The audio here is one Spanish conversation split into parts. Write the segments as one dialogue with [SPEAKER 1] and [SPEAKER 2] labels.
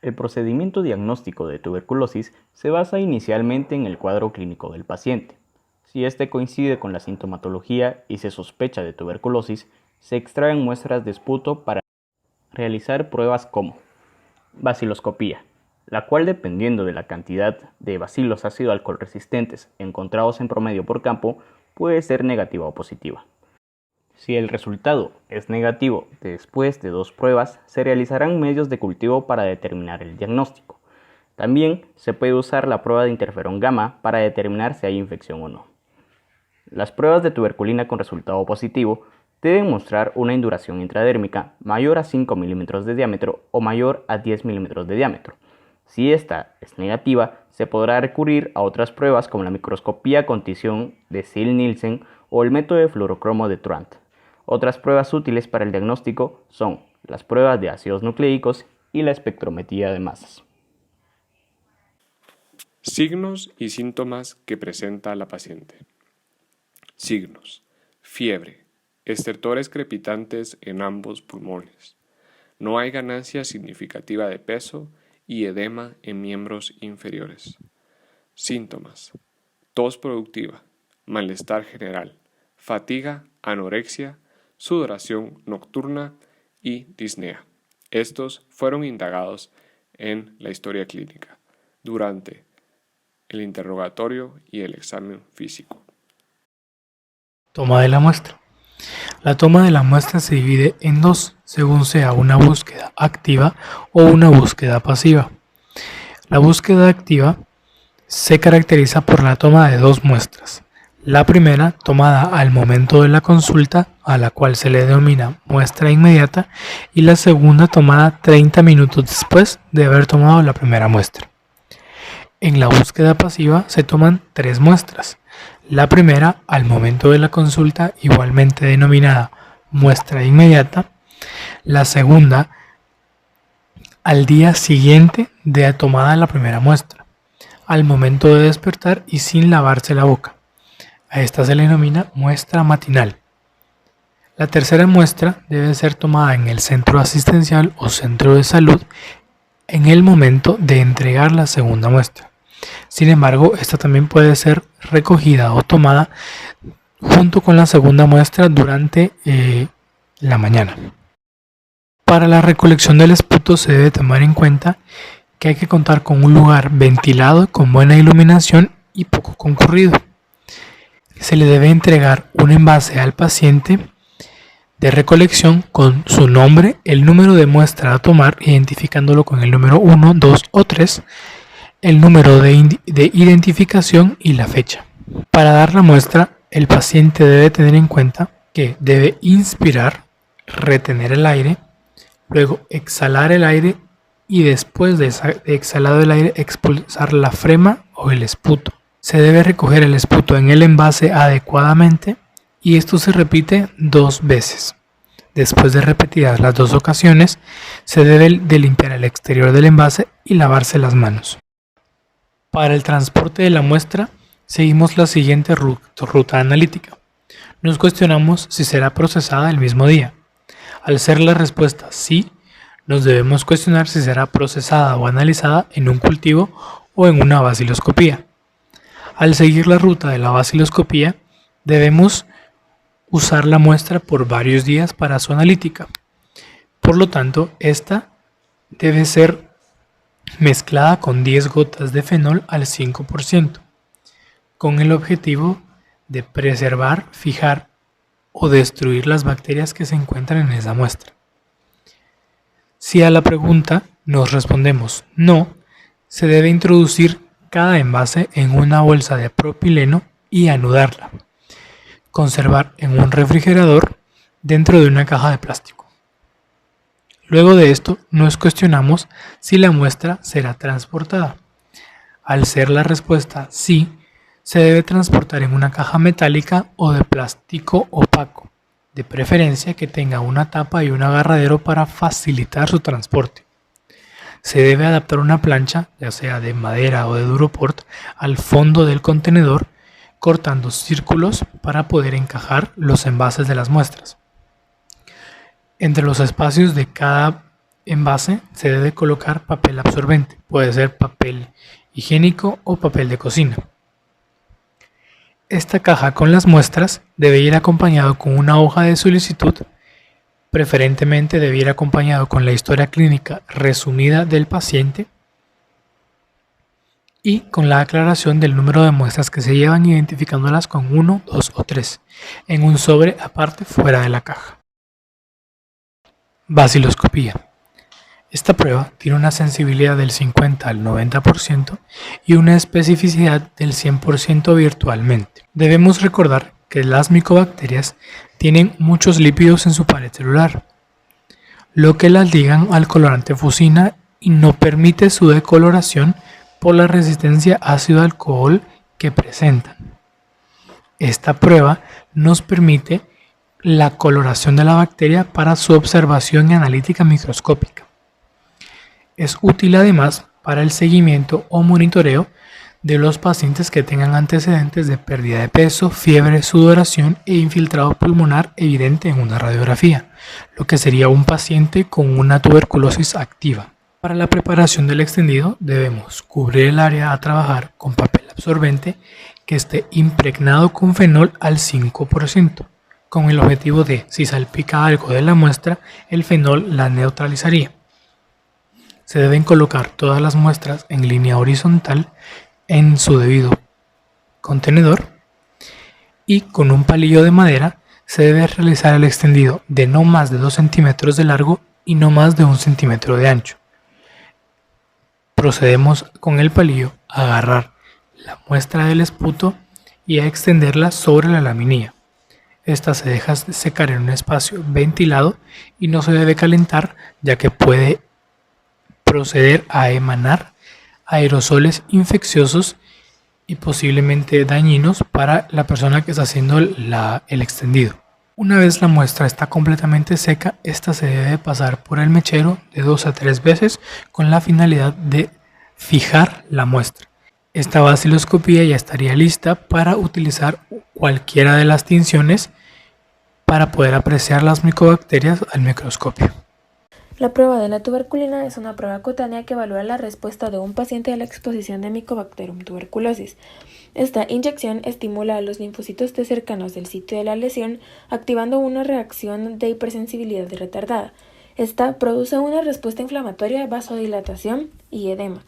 [SPEAKER 1] El procedimiento diagnóstico de tuberculosis se basa inicialmente en el cuadro clínico del paciente. Si este coincide con la sintomatología y se sospecha de tuberculosis, se extraen muestras de esputo para realizar pruebas como baciloscopía, la cual, dependiendo de la cantidad de bacilos ácido alcohol resistentes encontrados en promedio por campo, puede ser negativa o positiva. Si el resultado es negativo después de 2 pruebas, se realizarán medios de cultivo para determinar el diagnóstico. También se puede usar la prueba de interferón gamma para determinar si hay infección o no. Las pruebas de tuberculina con resultado positivo deben mostrar una induración intradérmica mayor a 5 milímetros de diámetro o mayor a 10 milímetros de diámetro. Si esta es negativa, se podrá recurrir a otras pruebas como la microscopía con tinción de Ziehl-Neelsen o el método de fluorocromo de Trant. Otras pruebas útiles para el diagnóstico son las pruebas de ácidos nucleicos y la espectrometría de masas.
[SPEAKER 2] Signos y síntomas que presenta la paciente. Signos: fiebre, estertores crepitantes en ambos pulmones. No hay ganancia significativa de peso y edema en miembros inferiores. Síntomas: tos productiva, malestar general, fatiga, anorexia, sudoración nocturna y disnea. Estos fueron indagados en la historia clínica durante el interrogatorio y el examen físico.
[SPEAKER 3] Toma de la muestra. La toma de la muestra se divide en dos, según sea una búsqueda activa o una búsqueda pasiva. La búsqueda activa se caracteriza por la toma de 2 muestras. La primera, tomada al momento de la consulta, a la cual se le denomina muestra inmediata, y la segunda, tomada 30 minutos después de haber tomado la primera muestra. En la búsqueda pasiva se toman 3 muestras. La primera, al momento de la consulta, igualmente denominada muestra inmediata. La segunda, al día siguiente de tomada la primera muestra, al momento de despertar y sin lavarse la boca. A esta se le denomina muestra matinal. La tercera muestra debe ser tomada en el centro asistencial o centro de salud en el momento de entregar la segunda muestra. Sin embargo, esta también puede ser recogida o tomada junto con la segunda muestra durante la mañana. Para la recolección del esputo se debe tomar en cuenta que hay que contar con un lugar ventilado con buena iluminación y poco concurrido. Se le debe entregar un envase al paciente de recolección con su nombre, el número de muestra a tomar, identificándolo con el número 1, 2 o 3, el número de identificación y la fecha. Para dar la muestra, el paciente debe tener en cuenta que debe inspirar, retener el aire, luego exhalar el aire y después de exhalado el aire expulsar la flema o el esputo. Se debe recoger el esputo en el envase adecuadamente y esto se repite 2 veces. Después de repetidas las 2 ocasiones, se debe de limpiar el exterior del envase y lavarse las manos. Para el transporte de la muestra, seguimos la siguiente ruta analítica. Nos cuestionamos si será procesada el mismo día. Al ser la respuesta sí, nos debemos cuestionar si será procesada o analizada en un cultivo o en una baciloscopía. Al seguir la ruta de la baciloscopía, debemos usar la muestra por varios días para su analítica. Por lo tanto, esta debe ser mezclada con 10 gotas de fenol al 5%, con el objetivo de preservar, fijar o destruir las bacterias que se encuentran en esa muestra. Si a la pregunta nos respondemos no, se debe introducir cada envase en una bolsa de propileno y anudarla. Conservar en un refrigerador dentro de una caja de plástico. Luego de esto, nos cuestionamos si la muestra será transportada. Al ser la respuesta sí, se debe transportar en una caja metálica o de plástico opaco, de preferencia que tenga una tapa y un agarradero para facilitar su transporte. Se debe adaptar una plancha, ya sea de madera o de duroport, al fondo del contenedor, cortando círculos para poder encajar los envases de las muestras. Entre los espacios de cada envase se debe colocar papel absorbente, puede ser papel higiénico o papel de cocina. Esta caja con las muestras debe ir acompañado con una hoja de solicitud, preferentemente debe ir acompañado con la historia clínica resumida del paciente y con la aclaración del número de muestras que se llevan, identificándolas con 1, 2 o 3 en un sobre aparte fuera de la caja. Baciloscopía. Esta prueba tiene una sensibilidad del 50 al 90% y una especificidad del 100% virtualmente. Debemos recordar que las micobacterias tienen muchos lípidos en su pared celular, lo que las ligan al colorante fusina y no permite su decoloración por la resistencia ácido-alcohol que presentan. Esta prueba nos permite la coloración de la bacteria para su observación y analítica microscópica. Es útil además para el seguimiento o monitoreo de los pacientes que tengan antecedentes de pérdida de peso, fiebre, sudoración e infiltrado pulmonar evidente en una radiografía, lo que sería un paciente con una tuberculosis activa. Para la preparación del extendido debemos cubrir el área a trabajar con papel absorbente que esté impregnado con fenol al 5%, con el objetivo de, si salpica algo de la muestra, el fenol la neutralizaría. Se deben colocar todas las muestras en línea horizontal en su debido contenedor y con un palillo de madera se debe realizar el extendido de no más de 2 centímetros de largo y no más de 1 centímetro de ancho. Procedemos con el palillo a agarrar la muestra del esputo y a extenderla sobre la laminilla. Esta se deja secar en un espacio ventilado y no se debe calentar, ya que puede proceder a emanar aerosoles infecciosos y posiblemente dañinos para la persona que está haciendo el extendido. Una vez la muestra está completamente seca, esta se debe pasar por el mechero de 2 a 3 veces con la finalidad de fijar la muestra. Esta baciloscopía ya estaría lista para utilizar cualquiera de las tinciones para poder apreciar las micobacterias al microscopio.
[SPEAKER 4] La prueba de la tuberculina es una prueba cutánea que evalúa la respuesta de un paciente a la exposición de Mycobacterium tuberculosis. Esta inyección estimula a los linfocitos T cercanos del sitio de la lesión, activando una reacción de hipersensibilidad retardada. Esta produce una respuesta inflamatoria, vasodilatación y edema.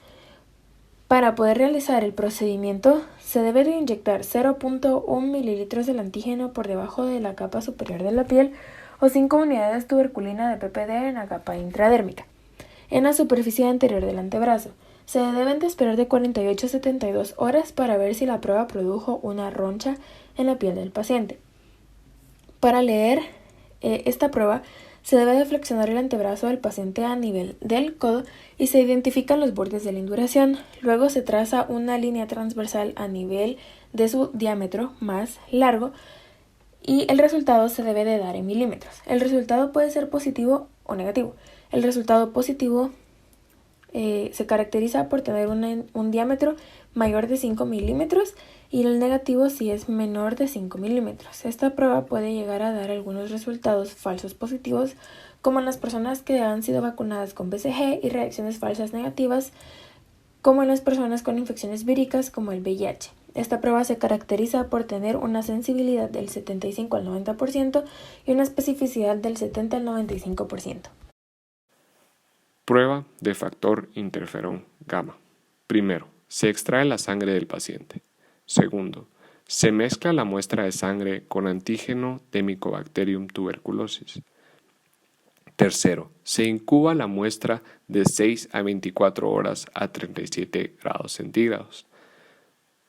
[SPEAKER 4] Para poder realizar el procedimiento, se debe de inyectar 0.1 mililitros del antígeno por debajo de la capa superior de la piel o 5 unidades de tuberculina de PPD en la capa intradérmica. En la superficie anterior del antebrazo, se deben de esperar de 48 a 72 horas para ver si la prueba produjo una roncha en la piel del paciente. Para leer esta prueba, se debe de flexionar el antebrazo del paciente a nivel del codo y se identifican los bordes de la induración. Luego se traza una línea transversal a nivel de su diámetro más largo y el resultado se debe de dar en milímetros. El resultado puede ser positivo o negativo. El resultado positivo se caracteriza por tener un diámetro mayor de 5 milímetros y el negativo si es menor de 5 milímetros. Esta prueba puede llegar a dar algunos resultados falsos positivos, como en las personas que han sido vacunadas con BCG, y reacciones falsas negativas, como en las personas con infecciones víricas como el VIH. Esta prueba se caracteriza por tener una sensibilidad del 75 al 90% y una especificidad del 70 al 95%.
[SPEAKER 2] Prueba de factor interferón gamma. Primero, se extrae la sangre del paciente. Segundo, se mezcla la muestra de sangre con antígeno de Mycobacterium tuberculosis. Tercero, se incuba la muestra de 6 a 24 horas a 37 grados centígrados.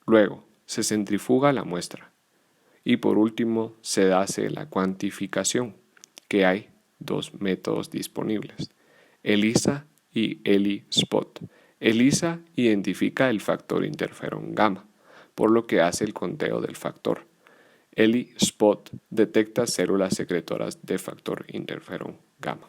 [SPEAKER 2] Luego, se centrifuga la muestra. Y por último, se hace la cuantificación, que hay 2 métodos disponibles: ELISA y ELISpot. ELISA identifica el factor interferón gamma, por lo que hace el conteo del factor. ELISpot detecta células secretoras de factor interferón gamma.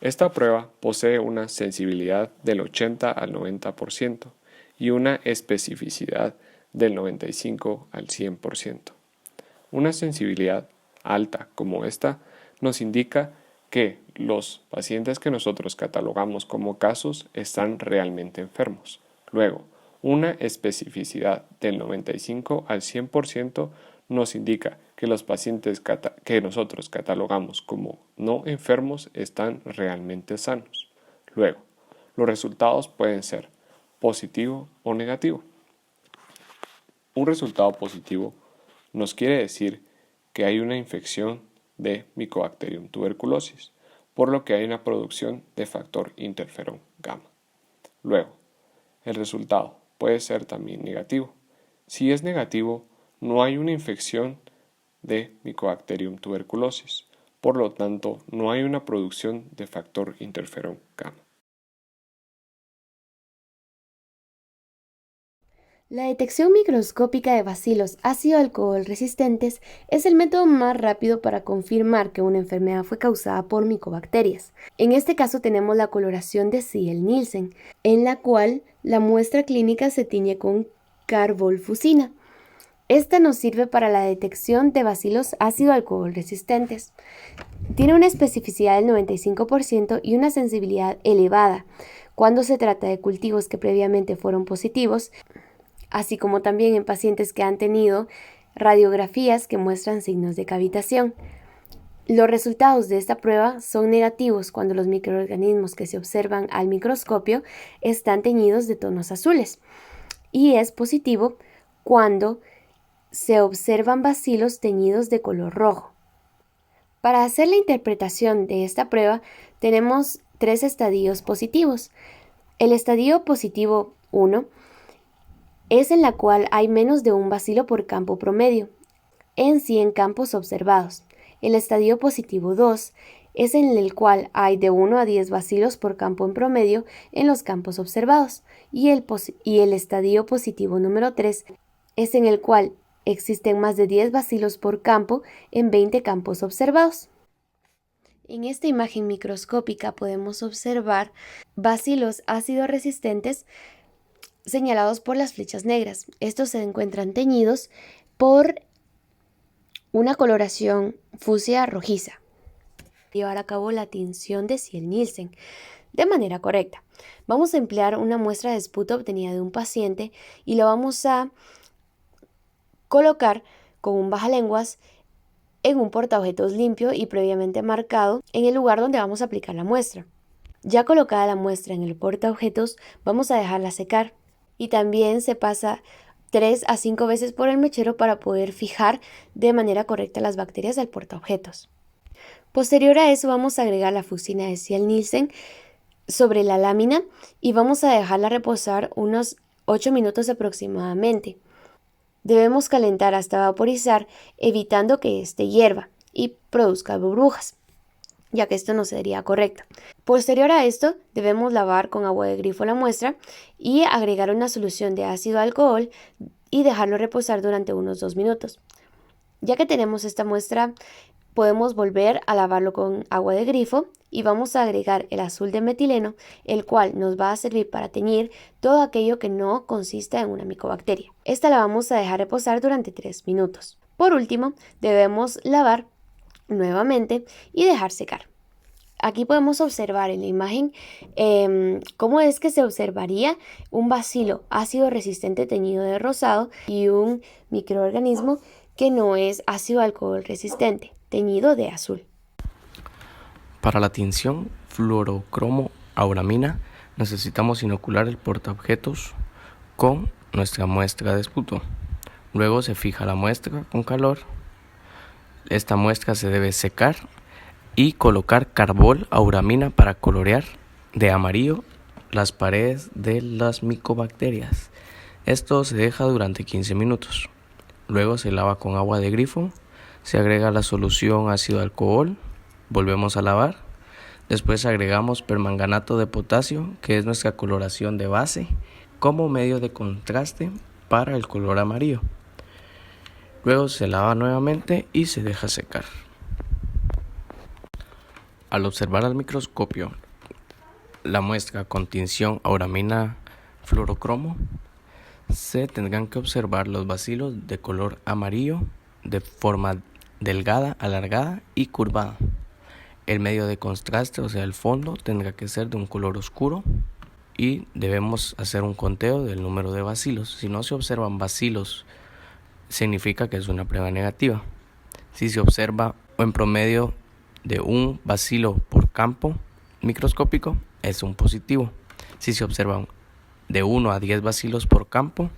[SPEAKER 2] Esta prueba posee una sensibilidad del 80 al 90% y una especificidad del 95 al 100%. Una sensibilidad alta como esta nos indica que los pacientes que nosotros catalogamos como casos están realmente enfermos. Luego, una especificidad del 95 al 100% nos indica que los pacientes que nosotros catalogamos como no enfermos están realmente sanos. Luego, los resultados pueden ser positivo o negativo. Un resultado positivo nos quiere decir que hay una infección de Mycobacterium tuberculosis, por lo que hay una producción de factor interferón gamma. Luego, el resultado puede ser también negativo. Si es negativo, no hay una infección de Mycobacterium tuberculosis, por lo tanto, no hay una producción de factor interferón gamma.
[SPEAKER 5] La detección microscópica de bacilos ácido-alcohol resistentes es el método más rápido para confirmar que una enfermedad fue causada por micobacterias. En este caso tenemos la coloración de Ziel-Nielsen, en la cual la muestra clínica se tiñe con carbolfucina. Esta nos sirve para la detección de bacilos ácido-alcohol resistentes. Tiene una especificidad del 95% y una sensibilidad elevada cuando se trata de cultivos que previamente fueron positivos, así como también en pacientes que han tenido radiografías que muestran signos de cavitación. Los resultados de esta prueba son negativos cuando los microorganismos que se observan al microscopio están teñidos de tonos azules, y es positivo cuando se observan bacilos teñidos de color rojo. Para hacer la interpretación de esta prueba tenemos 3 estadios positivos. El estadio positivo 1 es en la cual hay menos de un bacilo por campo promedio en 100 campos observados. El estadio positivo 2 es en el cual hay de 1 a 10 bacilos por campo en promedio en los campos observados. Y el estadio positivo número 3 es en el cual existen más de 10 bacilos por campo en 20 campos observados. En esta imagen microscópica podemos observar bacilos ácido resistentes señalados por las flechas negras. Estos se encuentran teñidos por una coloración fucsia rojiza. Llevar a cabo la tinción de Ziel-Nielsen de manera correcta. Vamos a emplear una muestra de esputo obtenida de un paciente y lo vamos a colocar con un bajalenguas en un portaobjetos limpio y previamente marcado en el lugar donde vamos a aplicar la muestra. Ya colocada la muestra en el portaobjetos, vamos a dejarla secar. Y también se pasa 3 a 5 veces por el mechero para poder fijar de manera correcta las bacterias del portaobjetos. Posterior a eso vamos a agregar la fucina de Ziel-Nielsen sobre la lámina y vamos a dejarla reposar unos 8 minutos aproximadamente. Debemos calentar hasta vaporizar, evitando que éste hierva y produzca burbujas, ya que esto no sería correcto. Posterior a esto, debemos lavar con agua de grifo la muestra y agregar una solución de ácido alcohol y dejarlo reposar durante unos 2 minutos. Ya que tenemos esta muestra, podemos volver a lavarlo con agua de grifo y vamos a agregar el azul de metileno, el cual nos va a servir para teñir todo aquello que no consista en una micobacteria. Esta la vamos a dejar reposar durante 3 minutos. Por último, debemos lavar nuevamente y dejar secar. Aquí podemos observar en la imagen cómo es que se observaría un bacilo ácido resistente teñido de rosado y un microorganismo que no es ácido alcohol resistente teñido de azul.
[SPEAKER 1] Para la tinción fluorocromo-auramina necesitamos inocular el portaobjetos con nuestra muestra de esputo. Luego se fija la muestra con calor. Esta muestra se debe secar y colocar carbol-auramina para colorear de amarillo las paredes de las micobacterias. Esto se deja durante 15 minutos. Luego se lava con agua de grifo, se agrega la solución ácido alcohol, volvemos a lavar. Después agregamos permanganato de potasio, que es nuestra coloración de base, como medio de contraste para el color amarillo. Luego se lava nuevamente y se deja secar. Al observar al microscopio la muestra con tinción auramina fluorocromo, se tendrán que observar los bacilos de color amarillo de forma delgada, alargada y curvada.
[SPEAKER 6] El medio de contraste, o sea el fondo, tendrá que ser de un color oscuro y debemos hacer un conteo del número de bacilos. Si no se observan bacilos, significa que es una prueba negativa. Si se observa en promedio de un bacilo por campo microscópico, es un positivo. Si se observan de 1 a 10 bacilos por campo,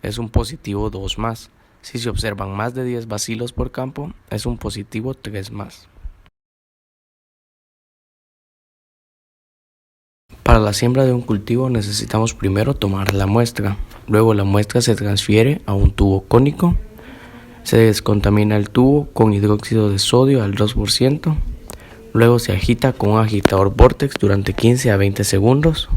[SPEAKER 6] es un positivo 2 más. Si se observan más de 10 bacilos por campo, es un positivo 3 más. Para la siembra de un cultivo necesitamos primero tomar la muestra, luego la muestra se transfiere a un tubo cónico, se descontamina el tubo con hidróxido de sodio al 2%, luego se agita con un agitador Vortex durante 15 a 20 segundos,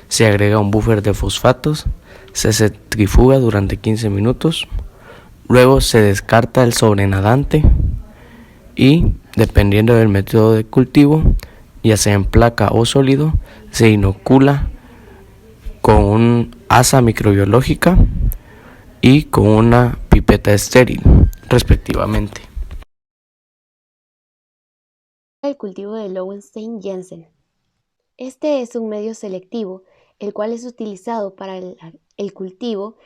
[SPEAKER 6] se agrega un buffer de fosfatos, se centrifuga durante 15 minutos, luego se descarta el sobrenadante y, dependiendo del método de cultivo, ya sea en placa o sólido, se inocula con un asa microbiológica y con una pipeta estéril, respectivamente.
[SPEAKER 5] El cultivo de Lowenstein-Jansen. Este es un medio selectivo, el cual es utilizado para el cultivo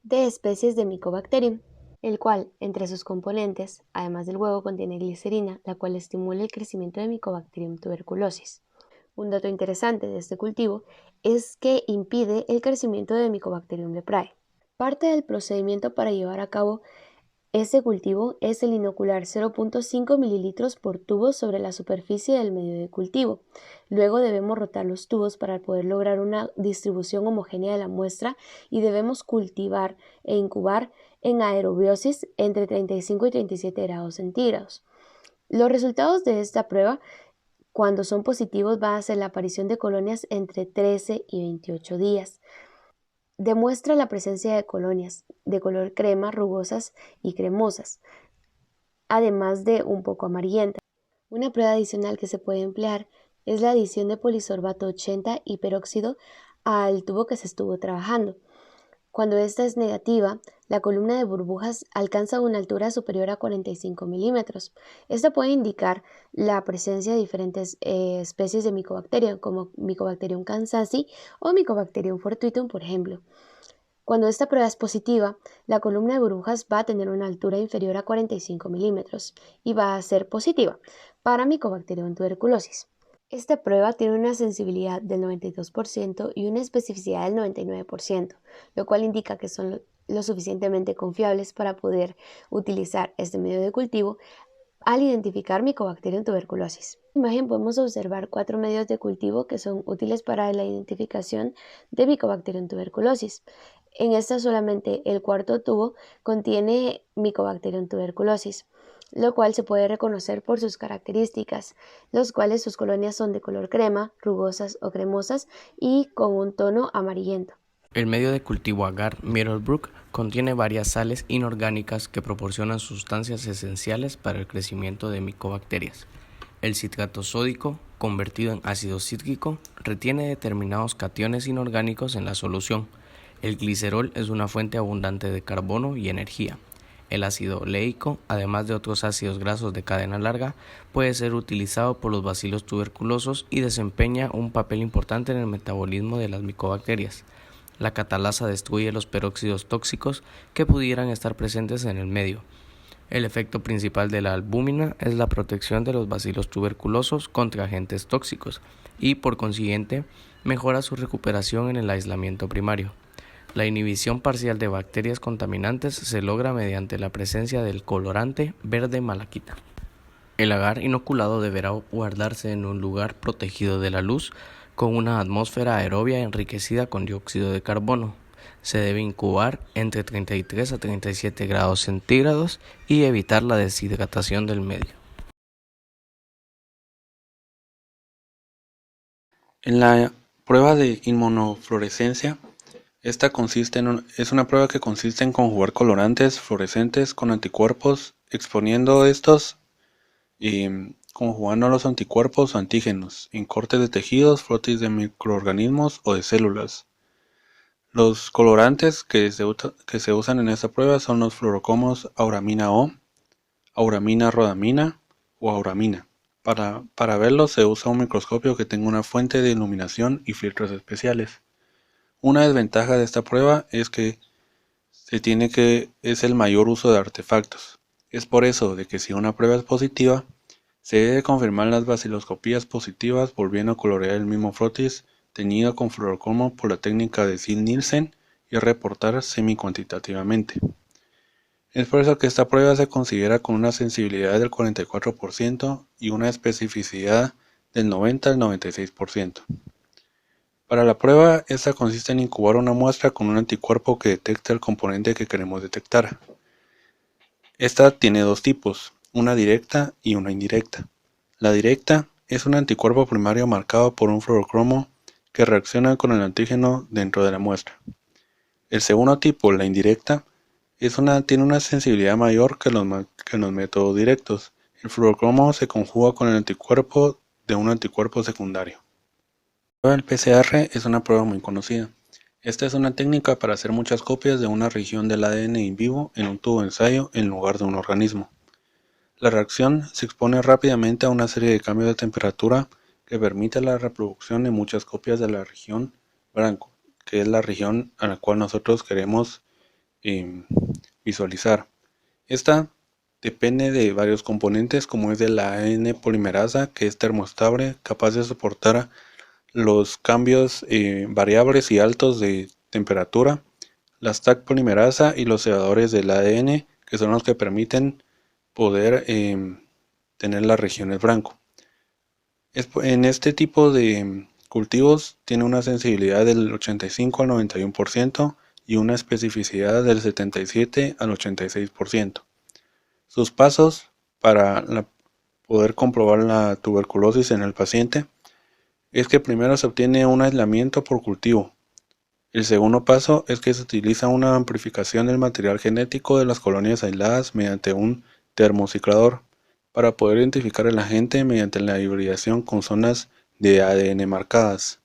[SPEAKER 5] de especies de Mycobacterium, el cual, entre sus componentes, además del huevo, contiene glicerina, la cual estimula el crecimiento de Mycobacterium tuberculosis. Un dato interesante de este cultivo es que impide el crecimiento de Mycobacterium leprae. Parte del procedimiento para llevar a cabo este cultivo es el inocular 0.5 mililitros por tubo sobre la superficie del medio de cultivo. Luego debemos rotar los tubos para poder lograr una distribución homogénea de la muestra y debemos cultivar e incubar en aerobiosis entre 35 y 37 grados centígrados. Los resultados de esta prueba, cuando son positivos, va a ser la aparición de colonias entre 13 y 28 días. Demuestra la presencia de colonias de color crema, rugosas y cremosas, además de un poco amarillentas. Una prueba adicional que se puede emplear es la adición de polisorbato 80 y peróxido al tubo que se estuvo trabajando. Cuando esta es negativa, la columna de burbujas alcanza una altura superior a 45 milímetros. Esto puede indicar la presencia de diferentes especies de Mycobacterium, como Mycobacterium kansasi o Mycobacterium fortuitum, por ejemplo. Cuando esta prueba es positiva, la columna de burbujas va a tener una altura inferior a 45 milímetros y va a ser positiva para Mycobacterium tuberculosis. Esta prueba tiene una sensibilidad del 92% y una especificidad del 99%, lo cual indica que son lo suficientemente confiables para poder utilizar este medio de cultivo al identificar Mycobacterium tuberculosis. En la imagen podemos observar 4 medios de cultivo que son útiles para la identificación de Mycobacterium tuberculosis. En esta solamente el cuarto tubo contiene Mycobacterium tuberculosis, lo cual se puede reconocer por sus características, los cuales sus colonias son de color crema, rugosas o cremosas y con un tono amarillento.
[SPEAKER 6] El medio de cultivo agar Middlebrook contiene varias sales inorgánicas que proporcionan sustancias esenciales para el crecimiento de micobacterias. El citrato sódico, convertido en ácido cítrico, retiene determinados cationes inorgánicos en la solución. El glicerol es una fuente abundante de carbono y energía. El ácido oleico, además de otros ácidos grasos de cadena larga, puede ser utilizado por los bacilos tuberculosos y desempeña un papel importante en el metabolismo de las micobacterias. La catalasa destruye los peróxidos tóxicos que pudieran estar presentes en el medio. El efecto principal de la albúmina es la protección de los bacilos tuberculosos contra agentes tóxicos y, por consiguiente, mejora su recuperación en el aislamiento primario. La inhibición parcial de bacterias contaminantes se logra mediante la presencia del colorante verde malaquita. El agar inoculado deberá guardarse en un lugar protegido de la luz con una atmósfera aerobia enriquecida con dióxido de carbono. Se debe incubar entre 33 a 37 grados centígrados y evitar la deshidratación del medio.
[SPEAKER 7] En la prueba de inmunofluorescencia, esta es una prueba que consiste en conjugar colorantes fluorescentes con anticuerpos, exponiendo estos y conjugando los anticuerpos o antígenos en cortes de tejidos, flotis de microorganismos o de células. Los colorantes que se usan en esta prueba son los fluorocomos auramina O, auramina rhodamina o auramina. Para verlo se usa un microscopio que tenga una fuente de iluminación y filtros especiales. Una desventaja de esta prueba es que es el mayor uso de artefactos. Es por eso de que si una prueba es positiva, se debe confirmar las baciloscopías positivas volviendo a colorear el mismo frotis teñido con fluorocromo por la técnica de Ziehl-Nielsen y reportar semi-cuantitativamente. Es por eso que esta prueba se considera con una sensibilidad del 44% y una especificidad del 90 al 96%. Para la prueba, esta consiste en incubar una muestra con un anticuerpo que detecta el componente que queremos detectar. Esta tiene dos tipos, una directa y una indirecta. La directa es un anticuerpo primario marcado por un fluorocromo que reacciona con el antígeno dentro de la muestra. El segundo tipo, la indirecta, tiene una sensibilidad mayor que los métodos directos. El fluorocromo se conjuga con el anticuerpo de un anticuerpo secundario. La prueba del PCR es una prueba muy conocida. Esta es una técnica para hacer muchas copias de una región del ADN in vivo en un tubo de ensayo en lugar de un organismo. La reacción se expone rápidamente a una serie de cambios de temperatura que permite la reproducción de muchas copias de la región blanco, que es la región a la cual nosotros queremos visualizar. Esta depende de varios componentes, como es de la ADN polimerasa, que es termoestable, capaz de soportar los cambios variables y altos de temperatura, la Stack polimerasa y los cebadores del ADN, que son los que permiten poder tener las regiones blanco. En este tipo de cultivos tiene una sensibilidad del 85 al 91% y una especificidad del 77 al 86%. Sus pasos para poder comprobar la tuberculosis en el paciente es que primero se obtiene un aislamiento por cultivo. El segundo paso es que se utiliza una amplificación del material genético de las colonias aisladas mediante un termociclador para poder identificar el agente mediante la hibridación con zonas de ADN marcadas.